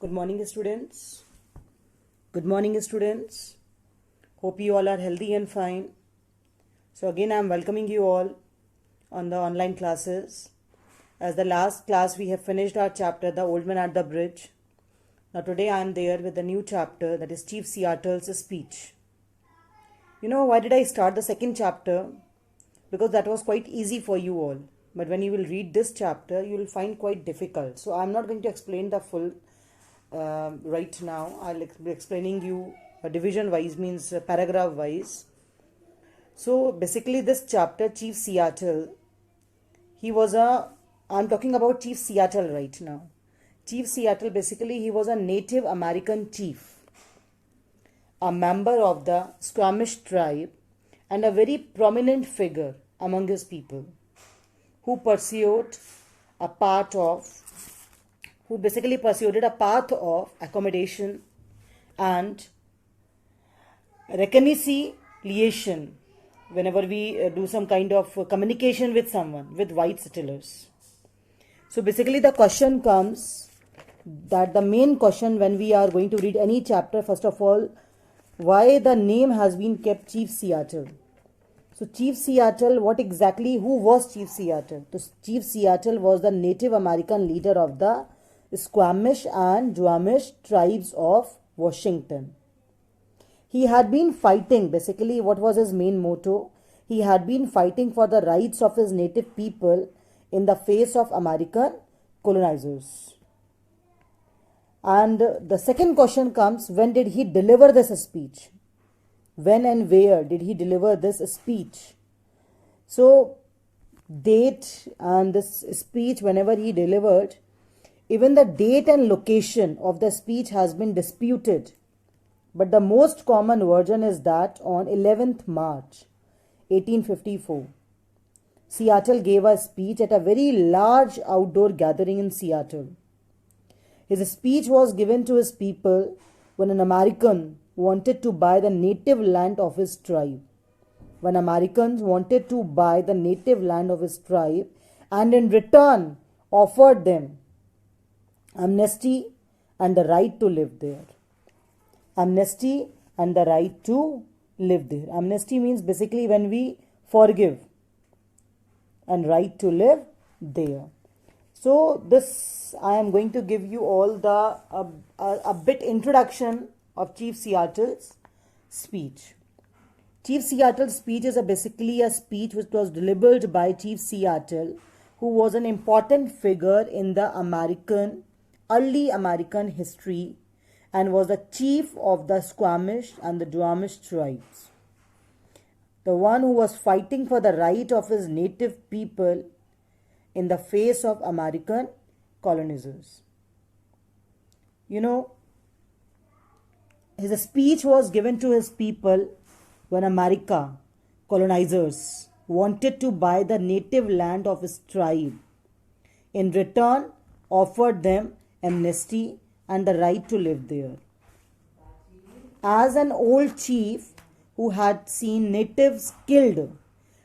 Good morning, students. Good morning, students. Hope you all are healthy and fine. So again, I am welcoming you all on the online classes. As the last class, we have finished our chapter, The Old Man at the Bridge. Now today I am there with a new chapter, that is Chief Seattle's speech. You know, why did I start the second chapter? Because that was quite easy for you all. But when you will read this chapter, you will find quite difficult. So I am not going to explain the full right now. I'll be explaining you division wise, means paragraph wise. So basically this chapter, Chief Seattle, I'm talking about Chief Seattle right now. Chief Seattle, basically he was a Native American chief, a member of the Squamish tribe, and a very prominent figure among his people, who basically pursued a path of accommodation and reconciliation whenever we do some kind of communication with someone, with white settlers. So basically the question comes, that the main question when we are going to read any chapter, first of all, why the name has been kept Chief Seattle. So Chief Seattle, who was Chief Seattle? So Chief Seattle was the Native American leader of the Squamish and Duwamish tribes of Washington. He had been fighting, basically what was his main motto? He had been fighting for the rights of his native people in the face of American colonizers. And the second question comes, when did he deliver this speech? When and where did he deliver this speech? So, date and this speech, whenever he delivered, even the date and location of the speech has been disputed. But the most common version is that on 11th March 1854, Seattle gave a speech at a very large outdoor gathering in Seattle. His speech was given to his people when an American wanted to buy the native land of his tribe. When Americans wanted to buy the native land of his tribe and in return offered them amnesty and the right to live there. Amnesty and the right to live there. Amnesty means basically when we forgive, and right to live there. So this I am going to give you all a bit introduction of Chief Seattle's speech. Chief Seattle's speech is basically a speech which was delivered by Chief Seattle, who was an important figure in the early American history and was the chief of the Squamish and the Duwamish tribes. The one who was fighting for the right of his native people in the face of American colonizers. You know, his speech was given to his people when America, colonizers, wanted to buy the native land of his tribe. In return, offered them amnesty and the right to live there. As an old chief who had seen natives killed,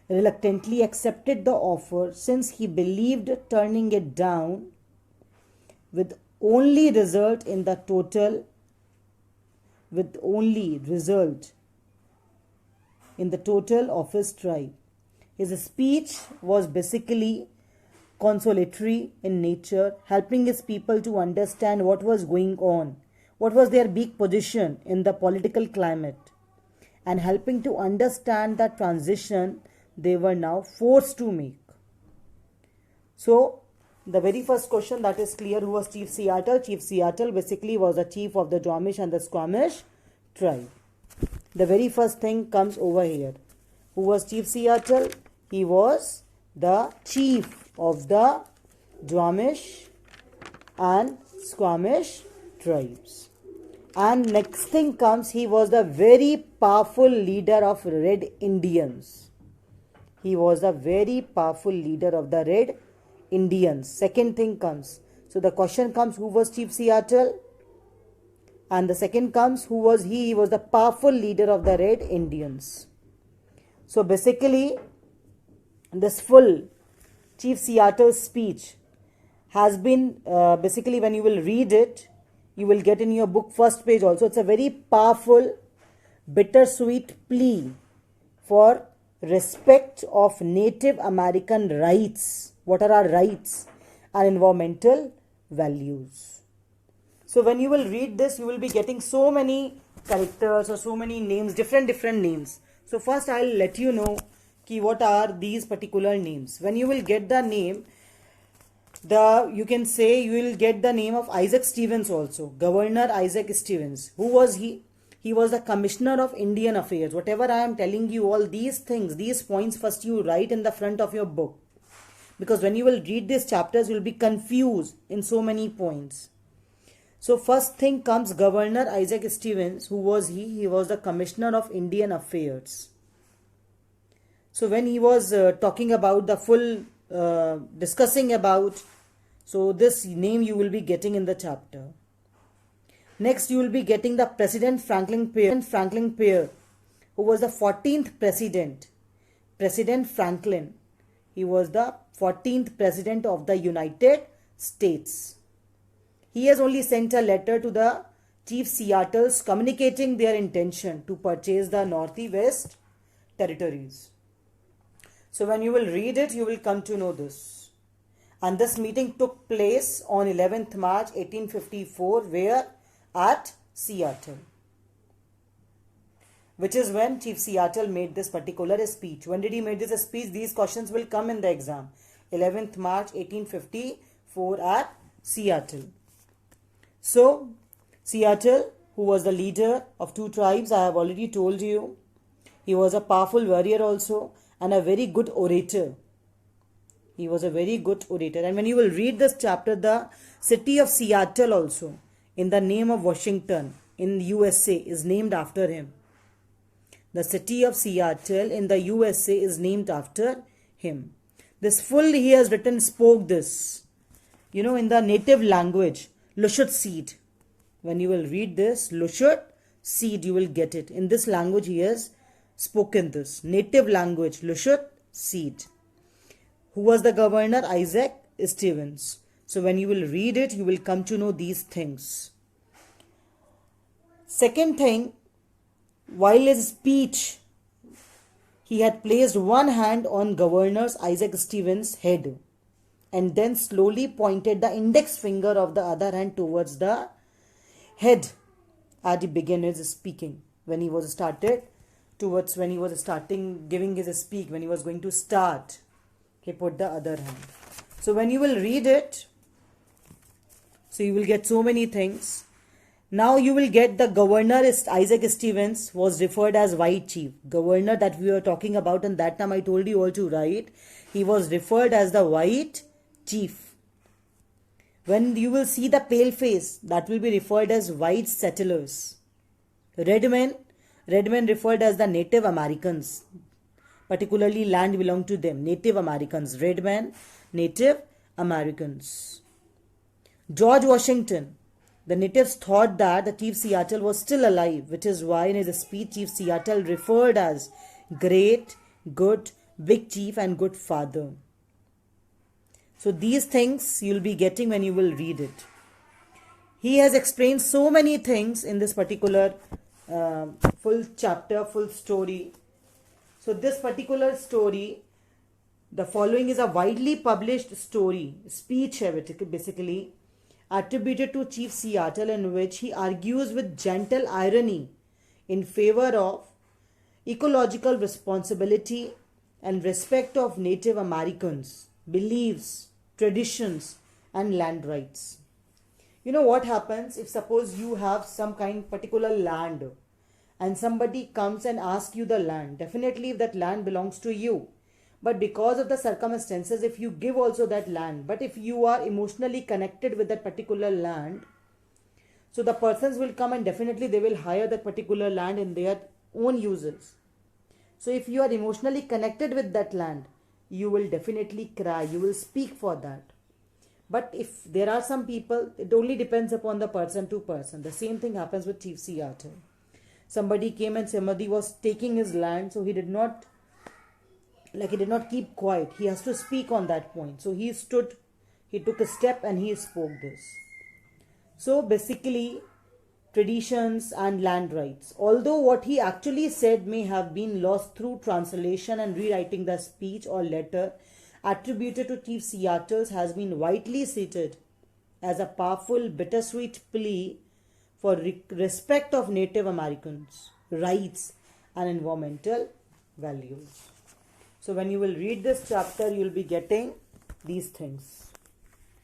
reluctantly accepted the offer since he believed turning it down with only result in the total of his tribe. His speech was basically consolatory in nature, helping his people to understand what was going on, what was their big position in the political climate, and helping to understand the transition they were now forced to make. So, the very first question that is clear, who was Chief Seattle? Chief Seattle basically was the chief of the Duwamish and the Squamish tribe. The very first thing comes over here. Who was Chief Seattle? He was the chief of the Duwamish and Squamish tribes. And next thing comes, he was the very powerful leader of Red Indians. He was a very powerful leader of the Red Indians. Second thing comes. So the question comes, who was Chief Seattle? And the second comes, who was he? He was the powerful leader of the Red Indians. So basically, this full Chief Seattle's speech has been, basically when you will read it, you will get in your book first page also. It's a very powerful, bittersweet plea for respect of Native American rights. What are our rights? And environmental values. So when you will read this, you will be getting so many characters or so many names, different names. So first I'll let you know what are these particular names. When you will get the name, you can say you will get the name of Isaac Stevens also. Governor Isaac Stevens. Who was he? He was the Commissioner of Indian Affairs. Whatever I am telling you, all these things, these points, first you write in the front of your book. Because when you will read these chapters, you will be confused in so many points. So first thing comes Governor Isaac Stevens. Who was he? He was the Commissioner of Indian Affairs. So when he was talking about the full, discussing about, so this name you will be getting in the chapter. Next you will be getting the President Franklin Pierre, who was the 14th president. President Franklin. He was the 14th president of the United States. He has only sent a letter to the Chief Seattles communicating their intention to purchase the Northwest Territories. So when you will read it, you will come to know this. And this meeting took place on 11th March 1854, where? At Seattle. Which is when Chief Seattle made this particular speech. When did he make this speech? These questions will come in the exam. 11th March 1854 at Seattle. So, Seattle, who was the leader of two tribes, I have already told you. He was a powerful warrior also and a very good orator. He was a very good orator. And when you will read this chapter, the city of Seattle also, in the name of Washington, in USA, is named after him. The city of Seattle in the USA is named after him. This full he has written, spoke this, in the native language, Lushoot Seed. When you will read this, Lushoot Seed, you will get it. In this language he has spoken this. Native language, Lushoot Seed. Who was the governor? Isaac Stevens. So when you will read it, you will come to know these things. Second thing, while his speech, he had placed one hand on Governor Isaac Stevens' head and then slowly pointed the index finger of the other hand towards the head as he began his speaking. When he was starting giving his speak, when he was going to start, he put the other hand. So when you will read it, so you will get so many things. Now you will get the governor Isaac Stevens was referred as White Chief. Governor that we were talking about, and that time I told you all to write. He was referred as the White Chief. When you will see the pale face, that will be referred as white settlers. Red men referred as the Native Americans. Particularly land belonged to them. Native Americans. Red men, Native Americans. George Washington. The natives thought that the Chief Seattle was still alive, which is why in his speech Chief Seattle referred as great, good, big chief and good father. So these things you will be getting when you will read it. He has explained so many things in this particular full chapter, full story. So this particular story, the following is a widely published speech basically, attributed to Chief Seattle, in which he argues with gentle irony in favor of ecological responsibility and respect of Native Americans, beliefs, traditions and land rights. You know what happens if suppose you have some kind particular land and somebody comes and asks you the land. Definitely if that land belongs to you. But because of the circumstances, if you give also that land, but if you are emotionally connected with that particular land, so the persons will come and definitely they will hire that particular land in their own uses. So if you are emotionally connected with that land, you will definitely cry, you will speak for that. But if there are some people, it only depends upon the person to person. The same thing happens with Chief Seattle. Somebody came and somebody was taking his land, so he did not keep quiet. He has to speak on that point. So he stood, he took a step and he spoke this. So basically, traditions and land rights. Although what he actually said may have been lost through translation and rewriting the speech or letter attributed to Chief Seattle has been widely cited as a powerful, bittersweet plea for respect of Native Americans' rights and environmental values. So when you will read this chapter, you will be getting these things.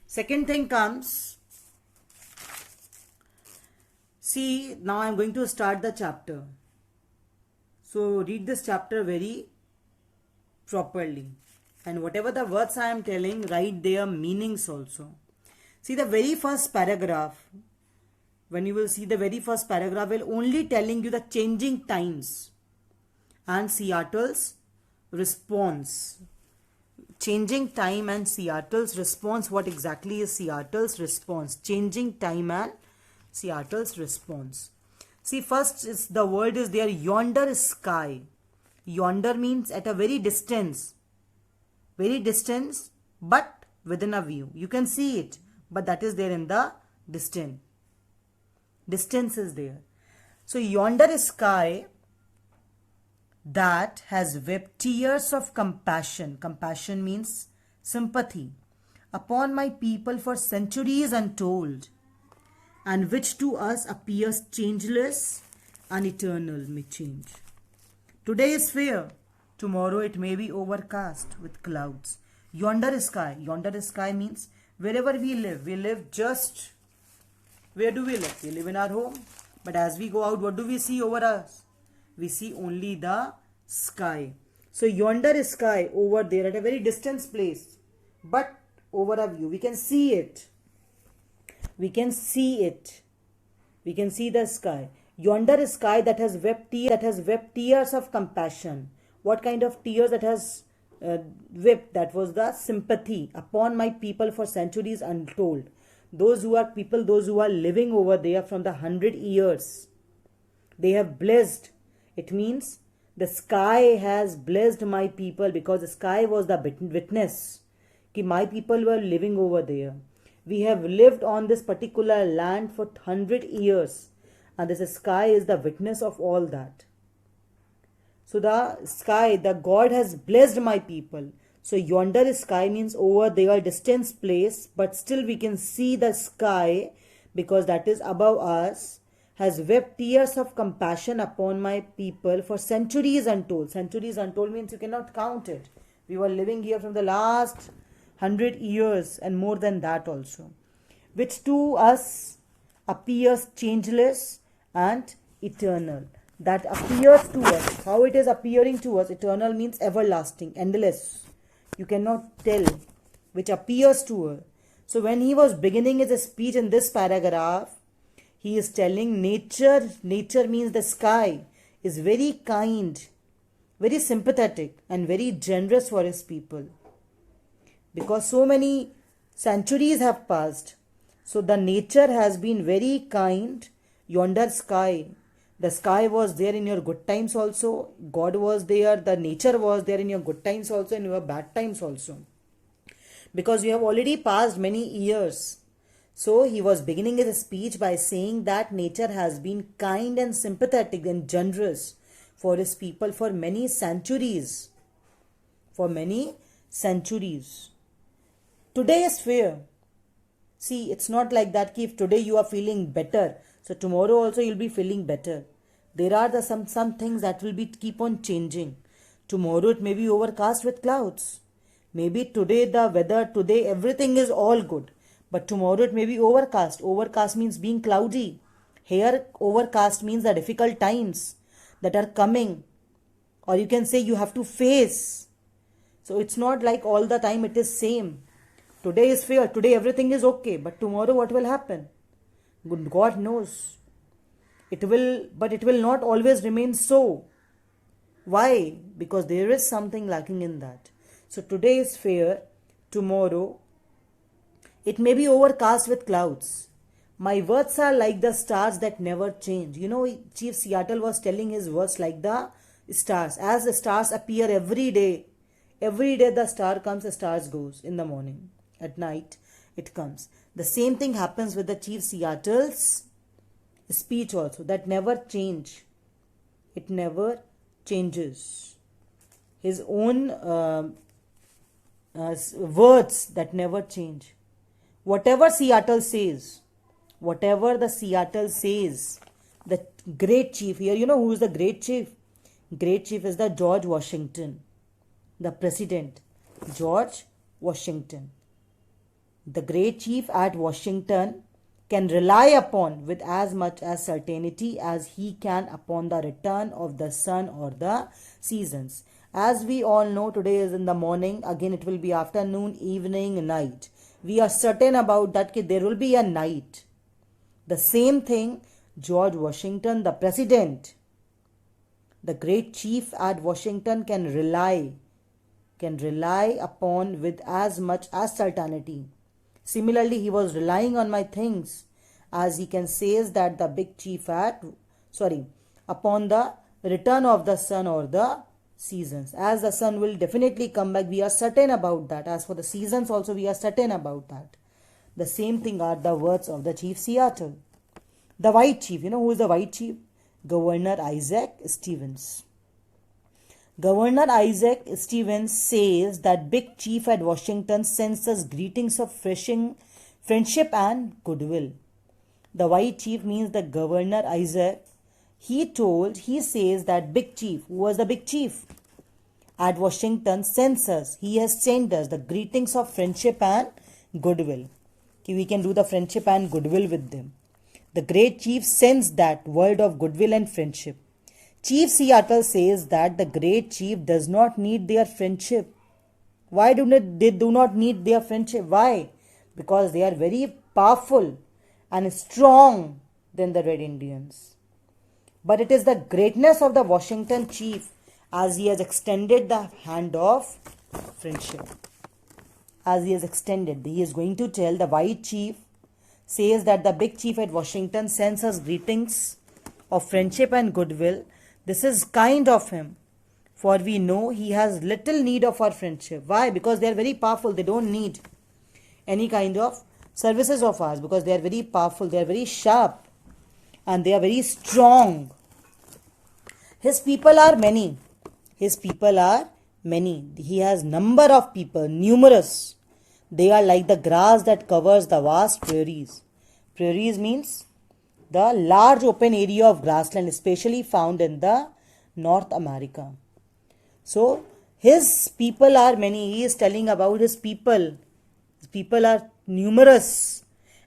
Second thing comes, see, now I am going to start the chapter. So read this chapter very properly. And whatever the words I am telling, write their meanings also. See the very first paragraph. When you will see the very first paragraph, will only telling you the changing times and Seattle's response. Changing time and Seattle's response. What exactly is Seattle's response? Changing time and Seattle's response. See, first is the word is there, yonder sky. Yonder means at a very distance, but within a view. You can see it, but that is there in the distance. Distance is there. So yonder sky that has wept tears of compassion. Compassion means sympathy. Upon my people for centuries untold, and which to us appears changeless and eternal may change. Today is fair, tomorrow it may be overcast with clouds. Yonder sky means wherever we live just, where do we live? We live in our home. But as we go out, what do we see over us? We see only the sky. So yonder sky over there at a very distant place, but over a view. We can see it. We can see it. We can see the sky. Yonder sky that has wept tears of compassion. What kind of tears that has wept? That was the sympathy upon my people for centuries untold. Those who are people, those who are living over there from the 100 years, they have blessed. It means the sky has blessed my people, because the sky was the witness that my people were living over there. We have lived on this particular land for 100 years, and this sky is the witness of all that. So the sky, the God has blessed my people. So yonder sky means over there, distance place, but still we can see the sky, because that is above us, has wept tears of compassion upon my people for centuries untold. Centuries untold means you cannot count it. We were living here from the last 100 years and more than that also, which to us appears changeless and eternal. That appears to us. How it is appearing to us? Eternal means everlasting, endless. You cannot tell, which appears to her. So when he was beginning his speech in this paragraph, he is telling nature means the sky is very kind, very sympathetic and very generous for his people. Because so many centuries have passed. So the nature has been very kind. Yonder sky, the sky was there in your good times also. God was there. The nature was there in your good times also and your bad times also. Because you have already passed many years. So he was beginning his speech by saying that nature has been kind and sympathetic and generous for his people for many centuries. For many centuries. Today is fair. See, it's not like that if today you are feeling better, so tomorrow also you'll be feeling better. There are some things that will be keep on changing. Tomorrow it may be overcast with clouds. Maybe today the weather, today everything is all good. But tomorrow it may be overcast. Overcast means being cloudy. Here overcast means the difficult times that are coming. Or you can say you have to face. So it's not like all the time it is same. Today is fair. Today everything is okay. But tomorrow what will happen? God knows. But it will not always remain so. Why? Because there is something lacking in that. So today is fair. Tomorrow it may be overcast with clouds. My words are like the stars that never change. You know, Chief Seattle was telling his words like the stars. As the stars appear every day the star comes, the stars goes in the morning. At night it comes. The same thing happens with the Chief Seattle's speech also. That never change. It never changes. His own words that never change. Whatever Seattle says, whatever the Seattle says, the great chief here, you know who is the great chief? Great chief is the George Washington, the president, George Washington. The great chief at Washington can rely upon with as much as certainty as he can upon the return of the sun or the seasons. As we all know, today is in the morning, again it will be afternoon, evening, night. We are certain about that there will be a night. The same thing, George Washington, the president, the great chief at Washington can rely upon with as much as certainty. Similarly, he was relying on my things, as he can says that the big chief upon the return of the sun or the seasons. As the sun will definitely come back, we are certain about that. As for the seasons also, we are certain about that. The same thing are the words of the Chief Seattle. The White Chief, you know who is the White Chief? Governor Isaac Stevens. Governor Isaac Stevens says that big chief at Washington sends us greetings of friendship and goodwill. The White Chief means the Governor Isaac. He says that big chief, who was the big chief at Washington, sends us, he has sent us the greetings of friendship and goodwill. We can do the friendship and goodwill with them. The great chief sends that word of goodwill and friendship. Chief Seattle says that the great chief does not need their friendship. Why do they do not need their friendship? Why? Because they are very powerful and strong than the Red Indians. But it is the greatness of the Washington chief as he has extended the hand of friendship. As he is going to tell the White Chief says that the big chief at Washington sends us greetings of friendship and goodwill. This is kind of him, for we know he has little need of our friendship. Why? Because they are very powerful. They don't need any kind of services of ours, because they are very powerful, they are very sharp, and they are very strong. His people are many. He has number of people, numerous. They are like the grass that covers the vast prairies. Prairies means the large open area of grassland, especially found in the North America. So his people are many. He is telling about his people. His people are numerous.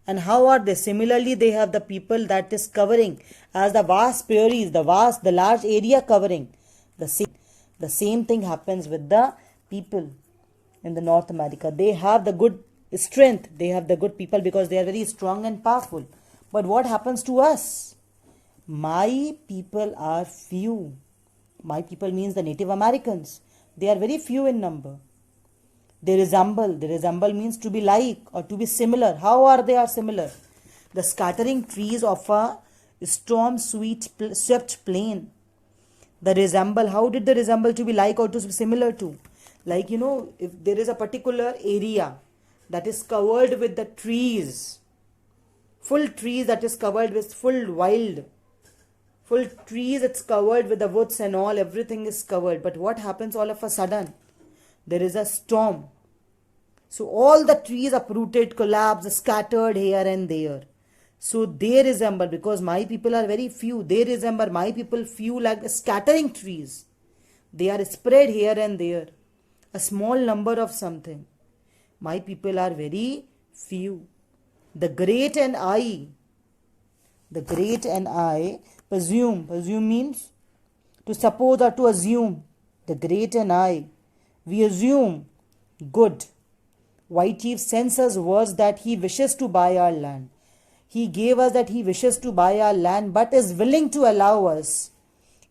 And how are they? Similarly, they have the people that is covering as the vast prairies, the large area covering. The same thing happens with the people in the North America. They have the good strength. They have the good people because they are very strong and powerful. But what happens to us? My people are few. My people means the Native Americans. They are very few in number. They resemble. They resemble means to be like or to be similar. How are they are similar? The scattering trees of a storm-swept plain. The resemble. How did they resemble to be like or to be similar to? Like, you know, if there is a particular area that is covered with the trees, full trees that is covered with full trees, it's covered with the woods and all, everything is covered. But what happens all of a sudden? There is a storm. So all the trees uprooted, collapsed, scattered here and there. So they resemble, because my people are very few, they resemble my people few like scattering trees. They are spread here and there. A small number of something. My people are very few. The great and I, presume means to suppose or to assume. The great and I, we assume good. White Chief sends us words that he wishes to buy our land. He gave us that he wishes to buy our land, but is willing to allow us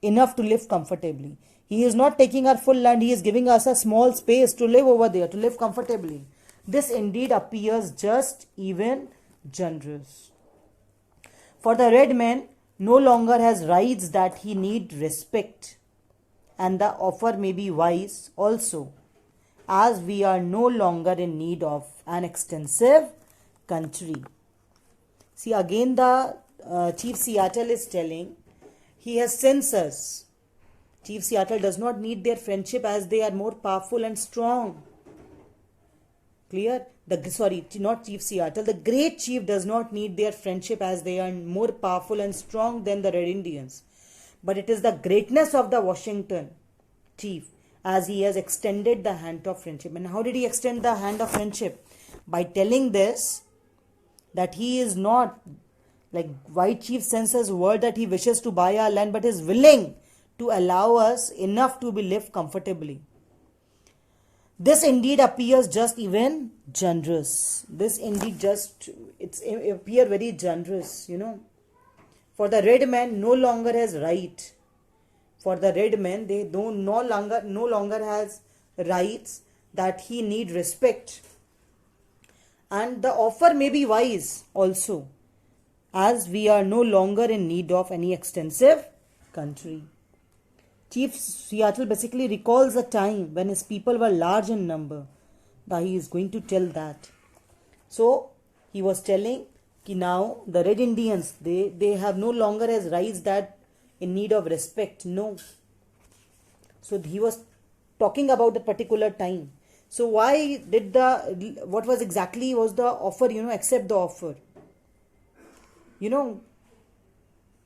enough to live comfortably. He is not taking our full land. He is giving us a small space to live over there, to live comfortably. This indeed appears just, even generous. For the red man no longer has rights that he need respect, and the offer may be wise also, as we are no longer in need of an extensive country. See, again the Chief Seattle is telling he has censors. Chief Seattle does not need their friendship as they are more powerful and strong. Clear? Not Chief Seattle. The great chief does not need their friendship as they are more powerful and strong than the Red Indians. But it is the greatness of the Washington chief as he has extended the hand of friendship. And how did he extend the hand of friendship? By telling this, that he is not, like white chief censors word that he wishes to buy our land, but is willing to allow us enough to be live comfortably. This indeed appears just even generous. This indeed it appear very generous, For the red man no longer has right. For the red man, they don't no longer has rights that he need respect. And the offer may be wise also, as we are no longer in need of any extensive country. Chief Seattle basically recalls a time when his people were large in number. Now he is going to tell that. So he was telling that now the Red Indians, they have no longer as rights that in need of respect. No. So he was talking about the particular time. So why did what was exactly was the offer, accept the offer?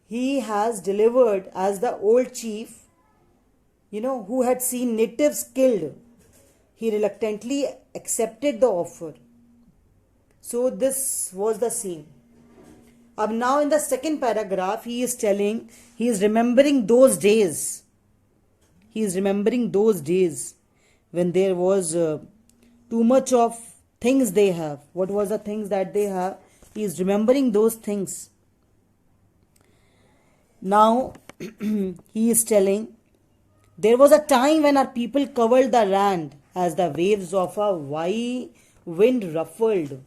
He has delivered as the old chief, who had seen natives killed. He reluctantly accepted the offer. So this was the scene. Now in the second paragraph, he is telling, he is remembering those days. He is remembering those days when there was too much of things they have. What was the things that they have? He is remembering those things. Now he is telling, there was a time when our people covered the land as the waves of a wind ruffled.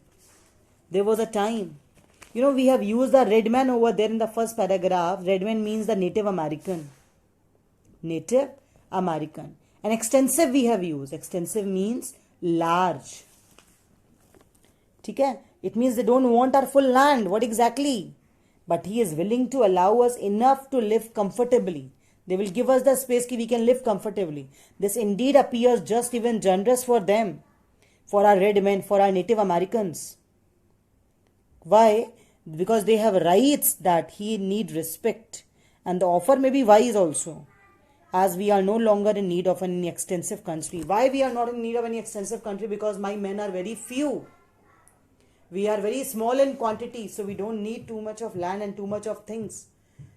There was a time. We have used the red man over there in the first paragraph. Red man means the Native American. Native American. And extensive we have used. Extensive means large. Okay? It means they don't want our full land. What exactly? But he is willing to allow us enough to live comfortably. They will give us the space that we can live comfortably. This indeed appears just even generous for them, for our red men, for our Native Americans. Why? Because they have rights that he need respect. And the offer may be wise also, as we are no longer in need of any extensive country. Why we are not in need of any extensive country? Because my men are very few. We are very small in quantity, so we don't need too much of land and too much of things.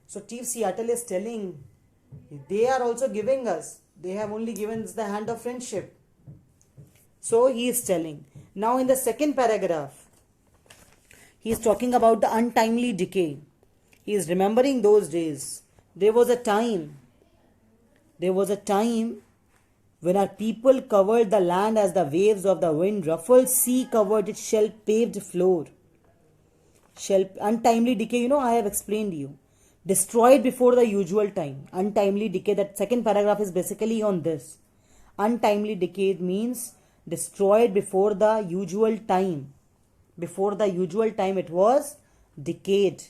So Chief Seattle is telling, they are also giving us. They have only given us the hand of friendship. So he is telling. Now in the second paragraph, he is talking about the untimely decay. He is remembering those days. There was a time when our people covered the land as the waves of the wind ruffled sea covered its shell-paved floor. Untimely decay, I have explained to you. Destroyed before the usual time. Untimely decay, that second paragraph is basically on this. Untimely decay means destroyed before the usual time. Before the usual time it was decayed.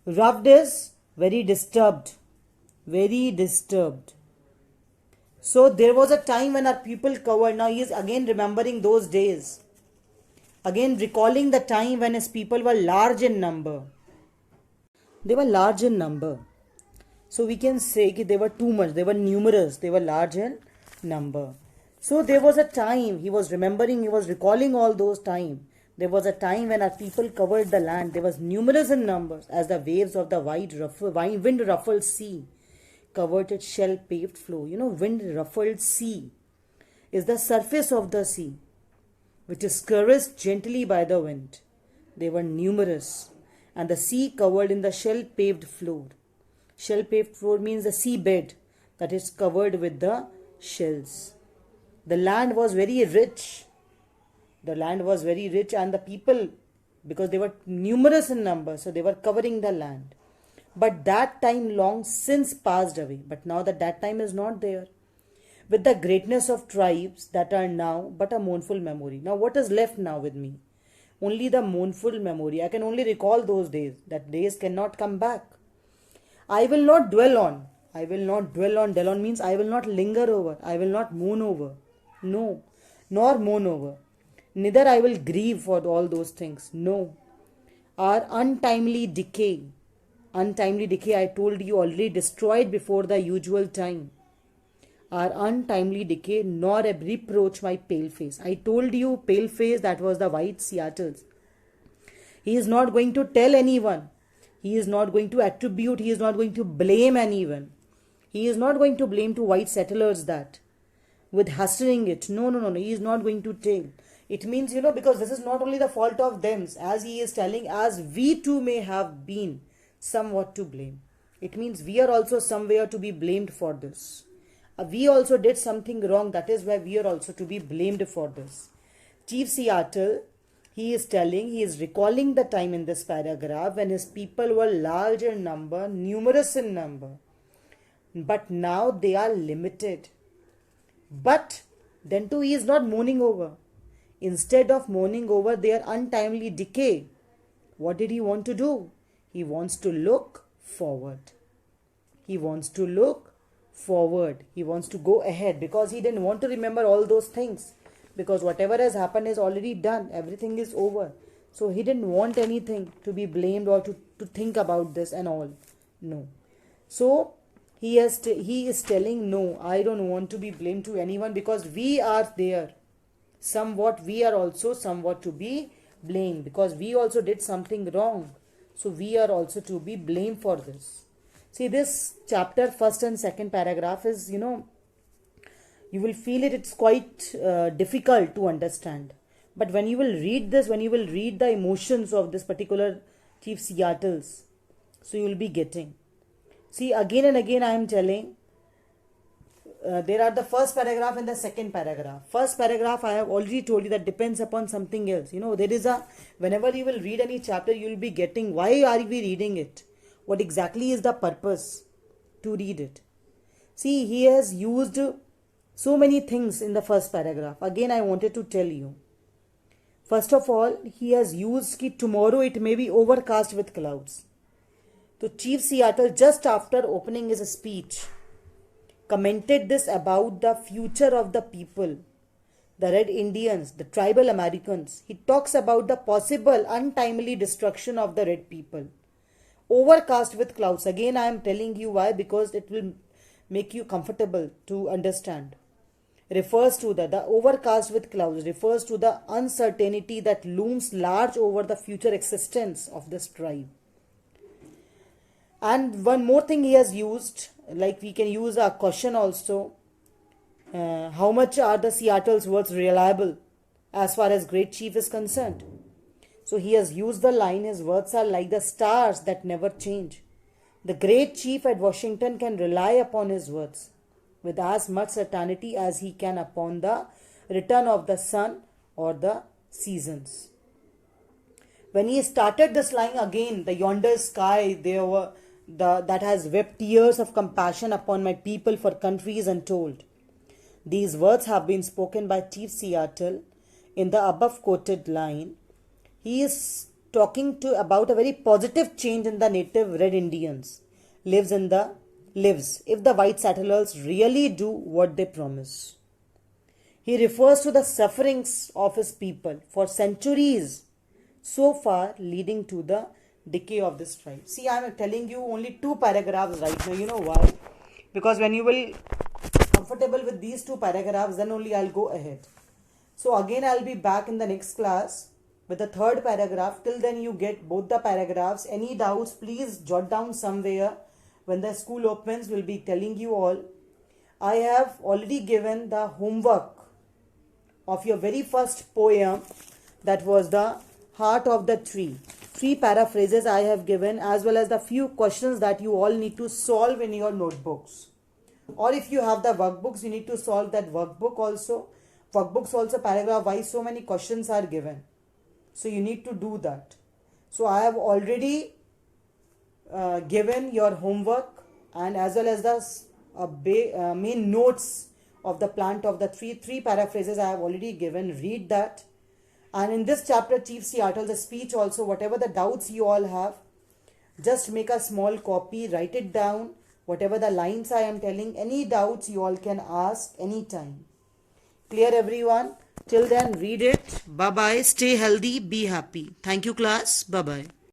Ruffed is very disturbed. Very disturbed. So there was a time when our people covered. Now he is again remembering those days. Again recalling the time when his people were large in number. They were large in number. So we can say that they were too much. They were numerous. They were large in number. So there was a time, he was remembering, he was recalling all those time. There was a time when our people covered the land. They was numerous in numbers as the waves of the wind ruffled sea covered its shell-paved floor. Wind ruffled sea is the surface of the sea, which is caressed gently by the wind. They were numerous. And the sea covered in the shell-paved floor. Shell-paved floor means the seabed that is covered with the shells. The land was very rich. The land was very rich and the people, because they were numerous in number, so they were covering the land. But that time long since passed away. But now that time is not there. With the greatness of tribes that are now but a mournful memory. Now what is left now with me? only the mournful memory. I can only recall those days. That days cannot come back. I will not dwell on. I will not dwell on. Dwell on means I will not linger over. I will not mourn over. No. Nor mourn over. Neither I will grieve for all those things. No. Our untimely decay. Untimely decay, I told you, already destroyed before the usual time. Our untimely decay, nor reproach my pale face. I told you, pale face, that was the white Seattles. He is not going to tell anyone. He is not going to attribute. He is not going to blame anyone. He is not going to blame to white settlers that with hastening it. No. He is not going to tell. It means, because this is not only the fault of them, as he is telling, as we too may have been somewhat to blame. It means we are also somewhere to be blamed for this. We also did something wrong. That is why we are also to be blamed for this. Chief Seattle, he is recalling the time in this paragraph when his people were large in number, numerous in number. But now they are limited. But then too he is not mourning over. Instead of mourning over their untimely decay, what did he want to do? He wants to look forward. He wants to look forward. He wants to go ahead because he didn't want to remember all those things. Because whatever has happened is already done. Everything is over. So he didn't want anything to be blamed or to think about this and all. No. So he is telling, no, I don't want to be blamed to anyone because we are there. Somewhat we are also somewhat to be blamed because we also did something wrong. So we are also to be blamed for this. See, this chapter, first and second paragraph is, you will feel it's quite difficult to understand. But when you will read this, when you will read the emotions of this particular Chief Seattles, so you will be getting. See, again and again I am telling, there are the first paragraph and the second paragraph. First paragraph I have already told you that depends upon something else. There is whenever you will read any chapter, you will be getting, why are we reading it? What exactly is the purpose to read it? See, he has used so many things in the first paragraph. Again, I wanted to tell you. First of all, he has used कि tomorrow it may be overcast with clouds. So Chief Seattle, just after opening his speech, commented this about the future of the people, the Red Indians, the tribal Americans. He talks about the possible untimely destruction of the Red people. Overcast with clouds. Again, I am telling you why, because it will make you comfortable to understand. Refers to the overcast with clouds refers to the uncertainty that looms large over the future existence of this tribe. And one more thing he has used, like we can use a question also. How much are the Seattle's words reliable as far as Great Chief is concerned? So he has used the line, his words are like the stars that never change. The Great Chief at Washington can rely upon his words with as much certainty as he can upon the return of the sun or the seasons. When he started this line again, the yonder sky, that has wept tears of compassion upon my people for countries untold. These words have been spoken by Chief Seattle in the above quoted line. He is talking about a very positive change in the native Red Indians. Lives if the white settlers really do what they promise. He refers to the sufferings of his people for centuries so far leading to the decay of this tribe. See, I am telling you only 2 paragraphs right now. You know why? Because when you will comfortable with these 2 paragraphs, then only I'll go ahead. So again, I'll be back in the next class with the 3rd paragraph. Till then, you get both the paragraphs. Any doubts, please jot down somewhere. When the school opens, we'll be telling you all. I have already given the homework of your very first poem, that was the Heart of the Tree. 3 paraphrases I have given, as well as the few questions that you all need to solve in your notebooks. Or if you have the workbooks, you need to solve that workbook also. Workbooks also paragraph wise, so many questions are given. So you need to do that. So I have already given your homework, and as well as the main notes of the plant of the 3 paraphrases I have already given. Read that. And in this chapter, Chief Seattle's speech also, whatever the doubts you all have, just make a small copy, write it down. Whatever the lines I am telling, any doubts you all can ask anytime. Clear, everyone? Till then, read it. Bye bye. Stay healthy. Be happy. Thank you, class. Bye bye.